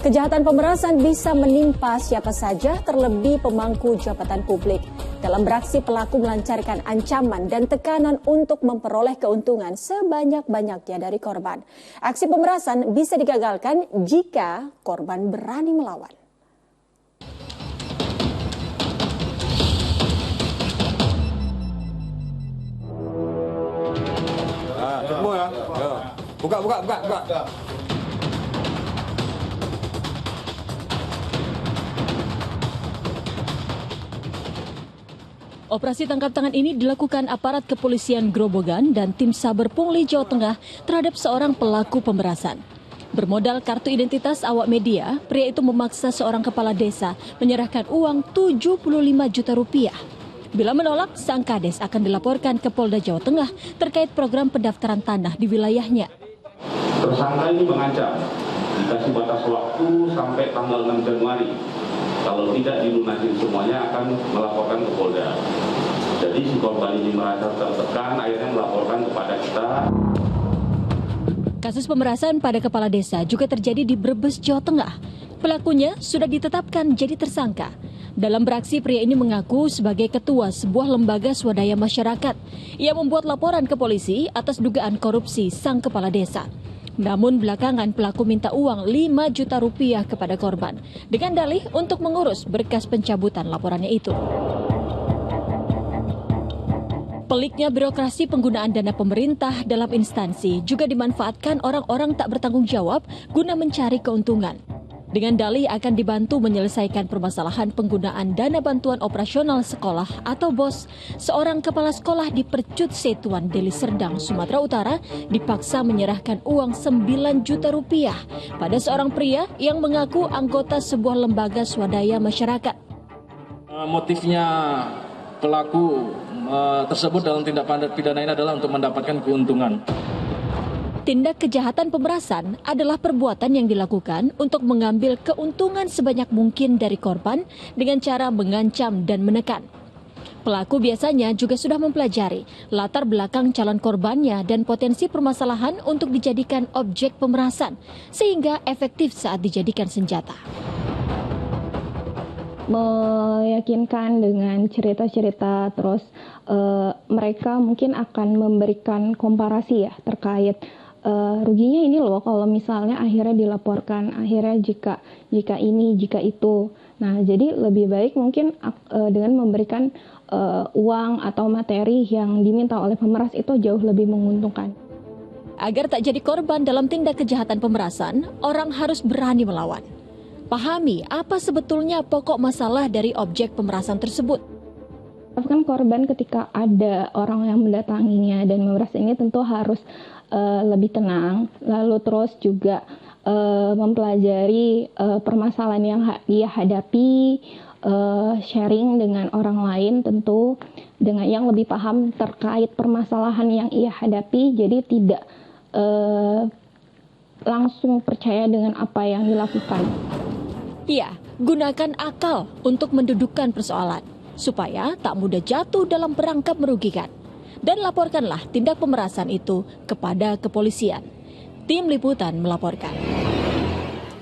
Kejahatan pemerasan bisa menimpa siapa saja, terlebih pemangku jabatan publik. Dalam beraksi, pelaku melancarkan ancaman dan tekanan untuk memperoleh keuntungan sebanyak-banyaknya dari korban. Aksi pemerasan bisa digagalkan jika korban berani melawan. Semua ya. Buka. Operasi tangkap tangan ini dilakukan aparat kepolisian Grobogan dan tim Saber Pungli Jawa Tengah terhadap seorang pelaku pemerasan. Bermodal kartu identitas awak media, pria itu memaksa seorang kepala desa menyerahkan uang 75 juta rupiah. Bila menolak, sang kades akan dilaporkan ke Polda Jawa Tengah terkait program pendaftaran tanah di wilayahnya. Tersangka ini mengancam dikasih batas waktu sampai tanggal 6 Januari. Kalau tidak dilunasin semuanya akan melaporkan ke Polda. Jadi si korban ini merasa tertekan, akhirnya melaporkan kepada kita. Kasus pemerasan pada kepala desa juga terjadi di Brebes, Jawa Tengah. Pelakunya sudah ditetapkan jadi tersangka. Dalam beraksi, pria ini mengaku sebagai ketua sebuah lembaga swadaya masyarakat. Ia membuat laporan ke polisi atas dugaan korupsi sang kepala desa. Namun belakangan pelaku minta uang 5 juta rupiah kepada korban dengan dalih untuk mengurus berkas pencabutan laporannya itu. Peliknya birokrasi penggunaan dana pemerintah dalam instansi juga dimanfaatkan orang-orang tak bertanggung jawab guna mencari keuntungan. Dengan dalih akan dibantu menyelesaikan permasalahan penggunaan dana bantuan operasional sekolah atau BOS, seorang kepala sekolah di Percut Setuan, Deli Serdang, Sumatera Utara dipaksa menyerahkan uang 9 juta rupiah pada seorang pria yang mengaku anggota sebuah lembaga swadaya masyarakat. Motifnya pelaku tersebut dalam tindak pidana ini adalah untuk mendapatkan keuntungan. Tindak kejahatan pemerasan adalah perbuatan yang dilakukan untuk mengambil keuntungan sebanyak mungkin dari korban dengan cara mengancam dan menekan. Pelaku biasanya juga sudah mempelajari latar belakang calon korbannya dan potensi permasalahan untuk dijadikan objek pemerasan, sehingga efektif saat dijadikan senjata. Meyakinkan dengan cerita-cerita, terus mereka mungkin akan memberikan komparasi ya terkait ruginya ini loh kalau misalnya akhirnya dilaporkan, akhirnya jika ini, jika itu. Nah, jadi lebih baik mungkin dengan memberikan uang atau materi yang diminta oleh pemeras itu jauh lebih menguntungkan. Agar tak jadi korban dalam tindak kejahatan pemerasan, orang harus berani melawan. Pahami apa sebetulnya pokok masalah dari objek pemerasan tersebut. Kan korban ketika ada orang yang mendatanginya dan memeras ini tentu harus lebih tenang, lalu terus juga mempelajari permasalahan yang ia hadapi, sharing dengan orang lain tentu dengan yang lebih paham terkait permasalahan yang ia hadapi, jadi tidak langsung percaya dengan apa yang dilakukan. Iya, gunakan akal untuk mendudukkan persoalan supaya tak mudah jatuh dalam perangkap merugikan. Dan laporkanlah tindak pemerasan itu kepada kepolisian. Tim Liputan melaporkan.